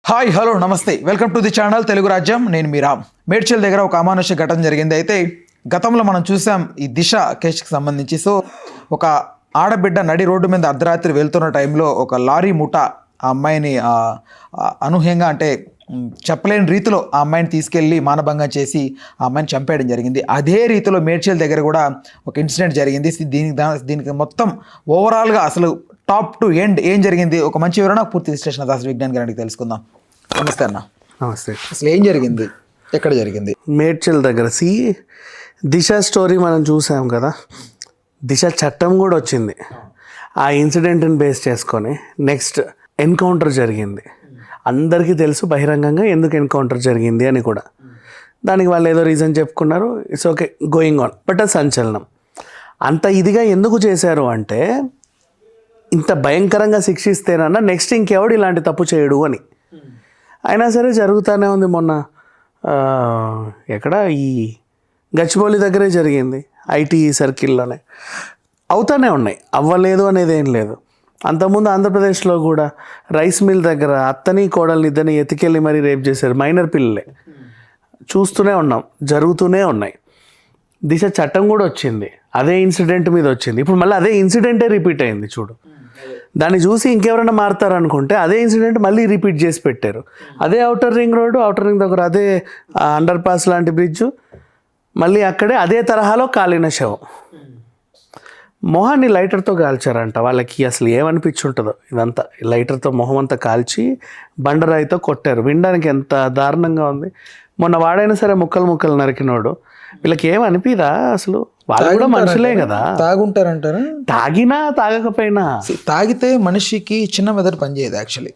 Hi hello నమస్తే welcome to the channel Telugu రాజ్యం. నేను మీ రామ్. మేడ్చల్ దగ్గర ఒక అమానుష్య ఘటన జరిగింది. అయితే గతంలో మనం చూసాం ఈ దిశ కేసుకి సంబంధించి. సో ఒక ఆడబిడ్డ నడి రోడ్డు మీద అర్ధరాత్రి వెళ్తున్న టైంలో ఒక లారీ ముఠా ఆ అమ్మాయిని అనూహ్యంగా అంటే చెప్పలేని రీతిలో ఆ అమ్మాయిని తీసుకెళ్ళి మానభంగం చేసి ఆ అమ్మాయిని చంపేయడం జరిగింది. అదే రీతిలో మేడ్చల్ దగ్గర కూడా ఒక ఇన్సిడెంట్ జరిగింది. దీనికి మొత్తం ఓవరాల్గా అసలు టాప్ టు ఎండ్ ఏం జరిగింది ఒక మంచి వివరణ పూర్తి విశ్లేషణ దాసరి విజ్ఞాన్ గారికి తెలుసుకుందాం. నమస్తే అన్న. నమస్తే. అసలు ఏం జరిగింది, ఎక్కడ జరిగింది? మేడ్చల్ దగ్గర దిశ స్టోరీ మనం చూసాం కదా, దిశ చట్టం కూడా వచ్చింది. ఆ ఇన్సిడెంట్ని బేస్ చేసుకొని నెక్స్ట్ ఎన్కౌంటర్ జరిగింది. అందరికీ తెలుసు బహిరంగంగా ఎందుకు ఎన్కౌంటర్ జరిగింది అని కూడా. దానికి వాళ్ళు ఏదో రీజన్ చెప్పుకున్నారు, it's okay, going on. But అది సంచలనం. అంత ఇదిగా ఎందుకు చేశారు అంటే, ఇంత భయంకరంగా శిక్షిస్తేనన్నా నెక్స్ట్ ఇంకెవడు ఇలాంటి తప్పు చేయడు అని. అయినా సరే జరుగుతూనే ఉంది. మొన్న ఎక్కడ ఈ గచ్చిబౌలి దగ్గరే జరిగింది, ఐటీ సర్కిల్లోనే. అవుతూనే ఉన్నాయి, అవ్వలేదు అనేది ఏం లేదు. అంతకుముందు ఆంధ్రప్రదేశ్లో కూడా రైస్ మిల్ దగ్గర అత్తని కోడల్ని ఇద్దరిని ఎత్తుకెళ్ళి మరీ రేప్ చేశారు, మైనర్ పిల్లలే. చూస్తూనే ఉన్నాం, జరుగుతూనే ఉన్నాయి. దిశ చట్టం కూడా వచ్చింది, అదే ఇన్సిడెంట్ మీద వచ్చింది. ఇప్పుడు మళ్ళీ అదే ఇన్సిడెంటే రిపీట్ అయింది చూడు. దాన్ని చూసి ఇంకెవరైనా మారుతారనుకుంటే అదే ఇన్సిడెంట్ మళ్ళీ రిపీట్ చేసి పెట్టారు. అదే outer ring road, outer ring దగ్గర అదే అండర్ పాస్ లాంటి బ్రిడ్జు, మళ్ళీ అక్కడే అదే తరహాలో కాలిన శవం. మొహాన్ని లైటర్తో కాల్చారంట. వాళ్ళకి అసలు ఏమనిపించుంటుందో ఇదంతా. లైటర్తో మొహం అంతా కాల్చి బండరాయితో కొట్టారు. వినడానికి ఎంత దారుణంగా ఉంది. మొన్న వాడైనా సరే ముక్కలు నరికినోడు. వీళ్ళకి ఏమనిపిదా అసలు? వాళ్ళు కూడా మనుషులే కదా. తాగుంటారంటారా? తాగినా తాగకపోయినా, తాగితే మనిషికి చిన్న మెదడు పనిచేయదు యాక్చువల్లీ.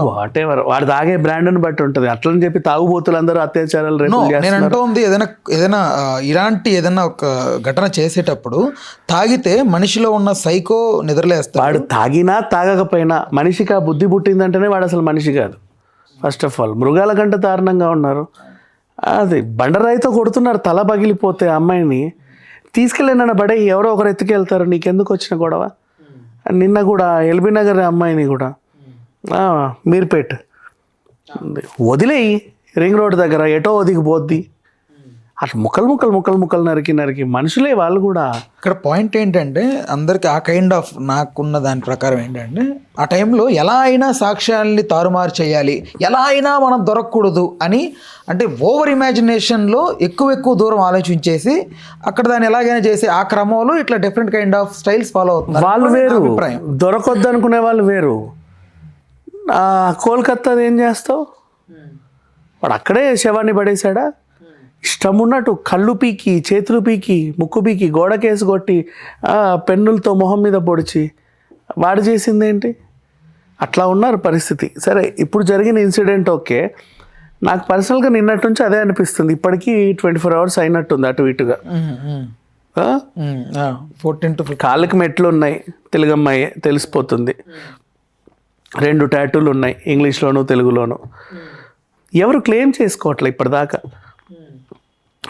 వాట్ ఎవర్, వాడు తాగే బ్రాండ్ని బట్టి ఉంటుంది. అట్లని చెప్పి తాగుబోతులందరూ అత్యాచారాలు నేను అంటోంది, ఏదైనా ఇలాంటి ఏదైనా ఒక ఘటన చేసేటప్పుడు తాగితే మనిషిలో ఉన్న సైకో నిద్రలేస్తాడు. వాడు తాగినా తాగకపోయినా మనిషికి ఆ బుద్ధి పుట్టిందంటేనే వాడు అసలు మనిషి కాదు. ఫస్ట్ ఆఫ్ ఆల్ మృగాల కంటే దారుణంగా ఉన్నారు. అది బండరాయితో కొడుతున్నారు, తల పగిలిపోతే అమ్మాయిని తీసుకెళ్ళిన బడే ఎవరో ఒకరు ఎత్తుకెళ్తారు. నీకెందుకు వచ్చిన గొడవ? నిన్న కూడా ఎల్బీ నగర్ అమ్మాయిని కూడా మీర్పేట్ వదిలేయి, రింగ్ రోడ్ దగ్గర ఎటో ఒదిగిపోద్ది. అట్లా ముక్కలు నరికి మనుషులే వాళ్ళు కూడా. ఇక్కడ పాయింట్ ఏంటంటే అందరికి ఆ కైండ్ ఆఫ్ నాకున్న దాని ప్రకారం ఏంటంటే, ఆ టైంలో ఎలా అయినా సాక్ష్యాల్ని తారుమారు చేయాలి, ఎలా అయినా మనం దొరకకూడదు అని అంటే ఓవర్ ఇమాజినేషన్లో ఎక్కువ దూరం ఆలోచించేసి అక్కడ దాన్ని ఎలాగైనా చేసి ఆ క్రమంలో ఇట్లా different kind of styles follow అవుతున్నారు. వాళ్ళు వేరు, దొరకొద్దు అనుకునే వాళ్ళు వేరు. కోల్కత్తా ఏం చేస్తావు? వాడు అక్కడే శవాన్ని పడేశాడా? ఇష్టం ఉన్నట్టు కళ్ళు పీకి, చేతులు పీకి, ముక్కు పీకి, గోడకేసి కొట్టి పెన్నులతో మొహం మీద పొడిచి వాడు చేసిందేంటి? అట్లా ఉన్నారు పరిస్థితి. సరే, ఇప్పుడు జరిగిన ఇన్సిడెంట్ ఓకే. నాకు పర్సనల్గా నిన్నటి నుంచి అదే అనిపిస్తుంది. ఇప్పటికీ 24 hours అయినట్టుంది అటు ఇటుగా. 14 to 15 కాళ్ళకి మెట్లు ఉన్నాయి, తెలుగమ్మాయి తెలిసిపోతుంది. 2 టాటూలు ఉన్నాయి, ఇంగ్లీష్లోను తెలుగులోను. ఎవరు క్లెయిమ్ చేసుకోవట్లే ఇప్పటిదాకా.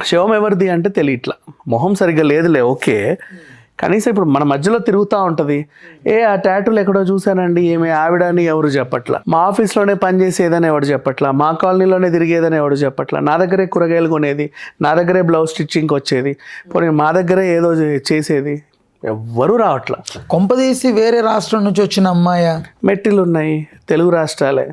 శవం ఎవరిది అంటే తెలియట్లా. మొహం సరిగ్గా లేదులే, ఓకే. కనీసం ఇప్పుడు మన మధ్యలో తిరుగుతూ ఉంటుంది, ఆ టాటూలు ఎక్కడో చూశానండి, ఏమి ఆవిడ అని ఎవరు చెప్పట్లా. మా ఆఫీస్లోనే పనిచేసేదని ఎవడు చెప్పట్లా, మా కాలనీలోనే తిరిగేదని ఎవడు చెప్పట్లా. నా దగ్గరే కూరగాయలు కొనేది, నా దగ్గరే బ్లౌజ్ స్టిచ్చింగ్కి వచ్చేది, పోనీ మా దగ్గరే ఏదో చేసేది, ఎవ్వరూ రావట్లా. కొంపదీసి వేరే రాష్ట్రం నుంచి వచ్చిన అమ్మాయా? మెట్టిలు ఉన్నాయి, తెలుగు రాష్ట్రాలే.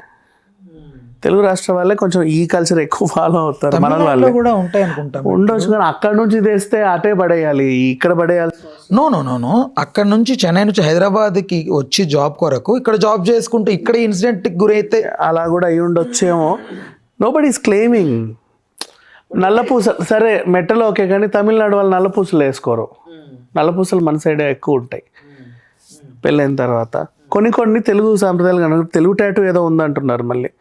తెలుగు రాష్ట్రం వాళ్ళే కొంచెం ఈ కల్చర్ ఎక్కువ ఫాలో అవుతారు. మన వాళ్ళు కూడా ఉంటాయి అనుకుంటా, ఉండొచ్చు. కానీ అక్కడ నుంచి తెస్తే అటే పడేయాలి, ఇక్కడ పడేయాలి. నో అక్కడ నుంచి చెన్నై నుంచి హైదరాబాద్కి వచ్చి జాబ్ కొరకు ఇక్కడ జాబ్ చేసుకుంటూ ఇక్కడ ఇన్సిడెంట్కి గురైతే అలా కూడా అయి ఉండొచ్చేమో. Nobody is claiming. నల్లపూసలు సరే మెట్టలో ఓకే, కానీ తమిళనాడు వాళ్ళు నల్లపూసలు వేసుకోరు. నల్లపూసలు మన సైడే ఎక్కువ ఉంటాయి పెళ్ళైన తర్వాత. కొన్ని తెలుగు సాంప్రదాయాలు కనుక తెలుగు టాటూ ఏదో ఉందంటున్నారు. మళ్ళీ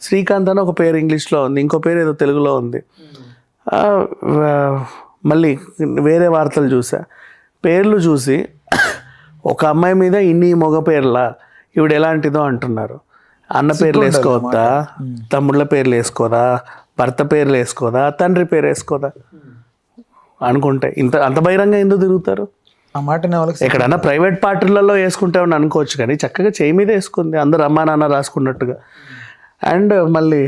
శ్రీకాంత్ అని ఒక పేరు ఇంగ్లీష్లో ఉంది, ఇంకో పేరు ఏదో తెలుగులో ఉంది. మళ్ళీ వేరే వార్తలు చూసా, పేర్లు చూసి ఒక అమ్మాయి మీద ఇన్ని మగ పేర్లా, ఇవిడ ఎలాంటిదో అంటున్నారు. అన్న పేర్లు వేసుకోవద్దా, తమ్ముళ్ళ పేర్లు వేసుకోదా, భర్త పేర్లు వేసుకోదా, తండ్రి పేరు వేసుకోదా అనుకుంటే అంత బహిరంగ ఎందుకు తిరుగుతారు? ఆ మాటనే వాళ్ళకి ఎక్కడన్నా ప్రైవేట్ పార్టీలలో వేసుకుంటే అనుకోవచ్చు, కానీ చక్కగా చేయి మీద వేసుకుంది, అందరు అమ్మా నాన్న రాసుకున్నట్టుగా. అండ్ మళ్ళీ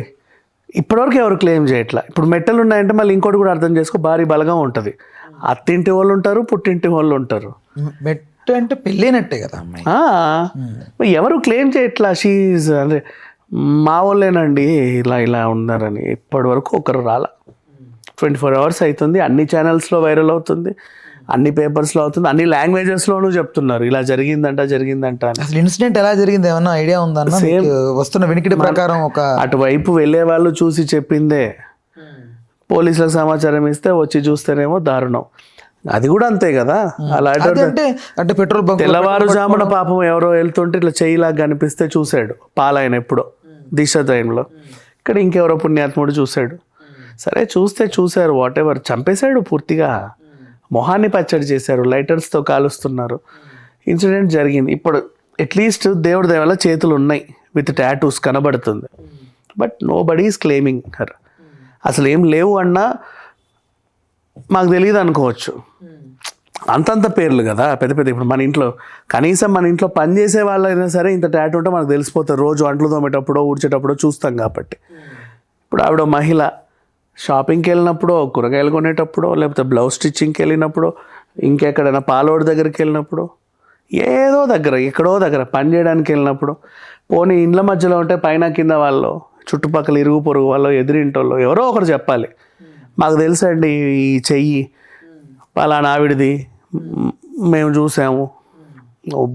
ఇప్పటివరకు ఎవరు క్లెయిమ్ చేయట్లా. ఇప్పుడు మెట్టలు ఉన్నాయంటే మళ్ళీ ఇంకోటి కూడా అర్థం చేసుకో, భారీ బలగా ఉంటుంది. అత్తింటి వాళ్ళు ఉంటారు, పుట్టింటి వాళ్ళు ఉంటారు. మెట్టు అంటే పెళ్ళైనట్టే కదా అమ్మాయి. మరి ఎవరు క్లెయిమ్ చేయట్లా షీజ్ అంటే మా వాళ్ళేనండి ఇలా ఇలా ఉన్నారని. ఇప్పటి వరకు ఒకరు రాలా. 24 hours అవుతుంది, అన్ని ఛానల్స్లో వైరల్ అవుతుంది, అన్ని పేపర్స్లో అవుతుంది, అన్ని లాంగ్వేజెస్లోనూ చెప్తున్నారు ఇలా జరిగిందంట అని. అసలు ఇన్సిడెంట్ ఎలా జరిగింది ఏమన్నా ఐడియా ఉందన్న? మీకు వస్తున్న వినికిడి ప్రకారం ఒక అటువైపు వెళ్ళే వాళ్ళు చూసి చెప్పిందే, పోలీసులకు సమాచారం ఇస్తే వచ్చి చూస్తేనేమో దారుణం. అది కూడా అంతే కదా. అలా అంటే పెట్రోల్ బంక్ తెల్లవారుజామున పాపం ఎవరో వెళ్తుంటే ఇట్లా చెయ్యిలాగా కనిపిస్తే చూశాడు పాలాయన ఎప్పుడో దిశ టైంలో. ఇక్కడ ఇంకెవరో పుణ్యాత్ముడు చూశాడు. సరే చూశారు, వాట్ ఎవర్, చంపేశాడు పూర్తిగా. మొహాన్ని పచ్చడి చేశారు, లైటర్స్తో కాలుస్తున్నారు. ఇన్సిడెంట్ జరిగింది. ఇప్పుడు అట్లీస్ట్ దేవుడి దయ వల్ల చేతులు ఉన్నాయి, విత్ టాటూస్ కనబడుతుంది. But nobody is claiming her. అసలు ఏం లేవు అన్నా మాకు తెలియదు అనుకోవచ్చు. అంతంత పేర్లు కదా పెద్ద పెద్ద. ఇప్పుడు మన ఇంట్లో కనీసం మన ఇంట్లో పని చేసే వాళ్ళైనా సరే ఇంత టాటూ ఉంటే మనకు తెలిసిపోతుంది. రోజు అంట్లు తోమేటప్పుడో ఊడ్చేటప్పుడో చూస్తాం కాబట్టి. ఇప్పుడు ఆవిడ మహిళ షాపింగ్కి వెళ్ళినప్పుడు, కూరగాయలు కొనేటప్పుడు, లేకపోతే బ్లౌజ్ స్టిచ్చింగ్కి వెళ్ళినప్పుడు, ఇంకెక్కడైనా పాలోడి దగ్గరికి వెళ్ళినప్పుడు, ఏదో దగ్గర ఎక్కడో దగ్గర పని చేయడానికి వెళ్ళినప్పుడు, పోనీ ఇండ్ల మధ్యలో ఉంటే పైన కింద వాళ్ళు, చుట్టుపక్కల ఇరుగు పొరుగు వాళ్ళు, ఎదురింటోళ్ళు ఎవరో ఒకరు చెప్పాలి, మాకు తెలుసండి ఈ చెయ్యి పలానా ఆవిడది, మేము చూసాము.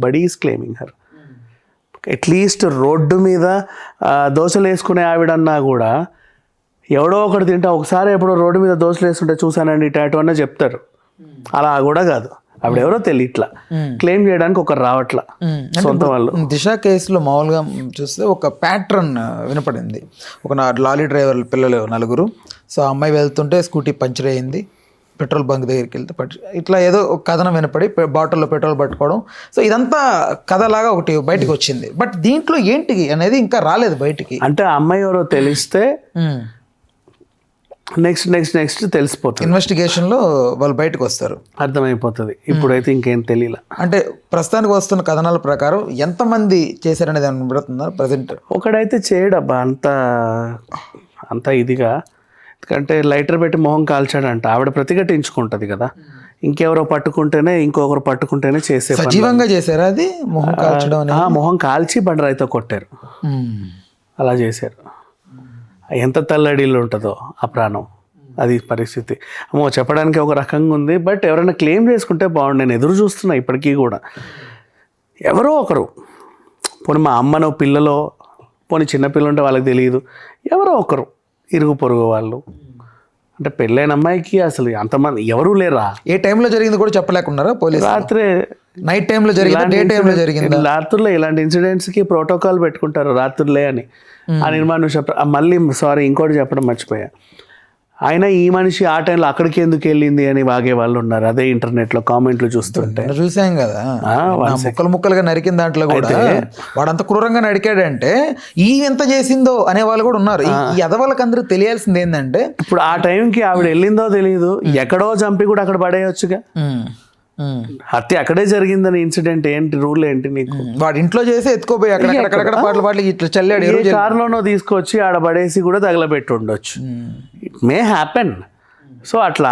Body is claiming her. At least road మీద దోశలు వేసుకునే ఆవిడన్నా కూడా ఎవడో ఒకటి తింటా ఒకసారి ఎప్పుడో రోడ్డు మీద దోశలు వేస్తుంటే చూసానండి టాటూ అన్న చెప్తారు. అలా కూడా కాదు, ఆవిడెవరో తెలియట్లా, క్లెయిమ్ చేయడానికి ఒకరు రావట్లా సొంత వాళ్ళు. దిశ కేసులో మామూలుగా చూస్తే ఒక ప్యాట్రన్ వినపడింది. ఒక లారీ డ్రైవర్ పిల్లలు 4. సో ఆ అమ్మాయి వెళ్తుంటే స్కూటీ పంచర్ అయ్యింది, పెట్రోల్ బంక్ దగ్గరికి వెళ్తే ఇట్లా ఏదో ఒక కథనం వినపడి బాటిల్లో పెట్రోల్ పట్టుకోవడం. సో ఇదంతా కథలాగా ఒకటి బయటకు వచ్చింది. బట్ దీంట్లో ఏంటి అనేది ఇంకా రాలేదు బయటికి. అంటే ఆ అమ్మాయి ఎవరో తెలిస్తే నెక్స్ట్ తెలిసిపోతుంది. ఇన్వెస్టిగేషన్లో వాళ్ళు బయటకు వస్తారు, అర్థమైపోతుంది. ఇప్పుడైతే ఇంకేం తెలియలా. అంటే ప్రస్తుతానికి వస్తున్న కథనాల ప్రకారం ఎంతమంది చేశారనేది వినబడుతుందా ప్రజెంట్? ఒకడైతే చేయడబ్బా అంత ఇదిగా, ఎందుకంటే లైటర్ పెట్టి మొహం కాల్చాడంట. ఆవిడ ప్రతిఘటించుకుంటుంది కదా, ఇంకెవరో పట్టుకుంటేనే ఇంకొకరు పట్టుకుంటేనే చేసే. సజీవంగా చేశారా అది? మొహం కాల్చడం, మొహం కాల్చి బండరాయితో కొట్టారు, అలా చేశారు. ఎంత తల్లడిల్లు ఉంటుందో ఆ ప్రాణం, అది పరిస్థితి. అమ్మో చెప్పడానికి ఒక రకంగా ఉంది. బట్ ఎవరైనా క్లెయిమ్ చేసుకుంటే బాగుండు. నేను ఎదురు చూస్తున్నా ఇప్పటికీ కూడా. ఎవరో ఒకరు, పోనీ మా అమ్మనో పిల్లలో, పోనీ చిన్నపిల్లలు ఉంటే వాళ్ళకి తెలియదు, ఎవరో ఒకరు ఇరుగు పొరుగు వాళ్ళు. అంటే పెళ్ళైన అమ్మాయికి అసలు అంతమంది ఎవరూ లేరా? ఏ టైంలో జరిగింది కూడా చెప్పలేకున్నారా పోలీసు? రాత్రే, నైట్ టైంలో జరిగింది, డే టైంలో జరిగింది. రాత్రుల్లో ఇలాంటి ఇన్సిడెంట్స్కి ప్రోటోకాల్ పెట్టుకుంటారు, రాత్రులే అని. ఆ నిర్మాణం మళ్ళీ సారీ ఇంకోటి చెప్పడం మర్చిపోయా. అయినా ఈ మనిషి ఆ టైంలో అక్కడికి ఎందుకు వెళ్ళింది అని వాగే వాళ్ళు ఉన్నారు. అదే ఇంటర్నెట్లో కామెంట్లు చూస్తుంటే చూసాం కదా. ముక్కలుగా నరికిన దాంట్లో కూడా వాడంత క్రూరంగా నరికాడంటే ఈ ఎంత చేసిందో అనే వాళ్ళు కూడా ఉన్నారు. ఈ ఎదవాళ్ళకి అందరూ తెలియాల్సింది ఏంటంటే, ఇప్పుడు ఆ టైంకి ఆవిడ వెళ్ళిందో తెలియదు, ఎక్కడో చంపి కూడా అక్కడ పడేయొచ్చుగా. హత్య అక్కడే జరిగిందని ఇన్సిడెంట్ ఏంటి, రూల్ ఏంటి నీకు? వాడి ఇంట్లో చేసి ఎత్తుకోపోయి అక్కడ పాటలు ఇట్లా చల్లాడు, కార్లోనో తీసుకొచ్చి ఆడ పడేసి కూడా తగలబెట్టి ఉండొచ్చు. It may happen. సో అట్లా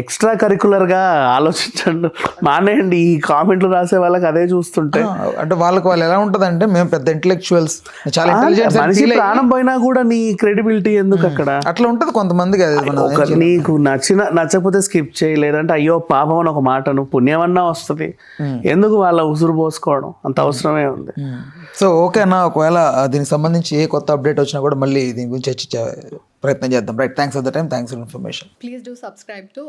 ఎక్స్ట్రా కరికులర్గా ఆలోచించండి, మానేయండి. ఈ కామెంట్లు రాసే వాళ్ళకి అదే చూస్తుంటే, అంటే వాళ్ళకి వాళ్ళు ఎలా ఉంటుందంటే, మేము పెద్ద ఇంటెలెక్చువల్స్, చాలా ఇంటెలిజెంట్, మనిషి ప్రాణం పోయినా కూడా నీ క్రెడిబిలిటీ ఎందుకు అక్కడ? అట్లా ఉంటుంది కొంతమందికి. నీకు నచ్చకపోతే స్కిప్ చేయి, లేదంటే అయ్యో పాపం అని ఒక మాటను, పుణ్యమన్నా వస్తుంది. ఎందుకు వాళ్ళ ఉసురు పోసుకోవడం, అంత అవసరమే ఉంది. సో ఓకే అన్న, ఒకవేళ దీనికి సంబంధించి ఏ కొత్త అప్డేట్ వచ్చినా కూడా మళ్ళీ దీని గురించి చర్చించే ప్రయత్నం చేద్దాం. Right, thanks for the time, thanks for information. Please do subscribe to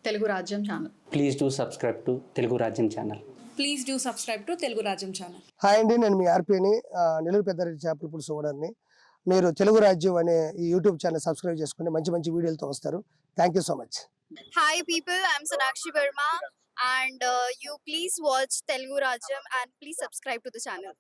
Telugu Rajyam channel. Please do subscribe to Telugu Rajyam channel. Please do subscribe to Telugu Rajyam channel. Hi అండి, నేను మీ ఆర్పీని, నెల్లూరు పెద్దారెడ్డి చేపల పులుసు ఓనర్ని. మీరు తెలుగు రాజ్యం అనే ఈ యూట్యూబ్ ఛానల్ సబ్స్క్రైబ్ చేసుకుని మంచి మంచి వీడియోలతో వస్తారు. Thank you so much. Hi people, I'm Sonakshi Verma and you please watch Telugu Rajyam and please subscribe to the channel.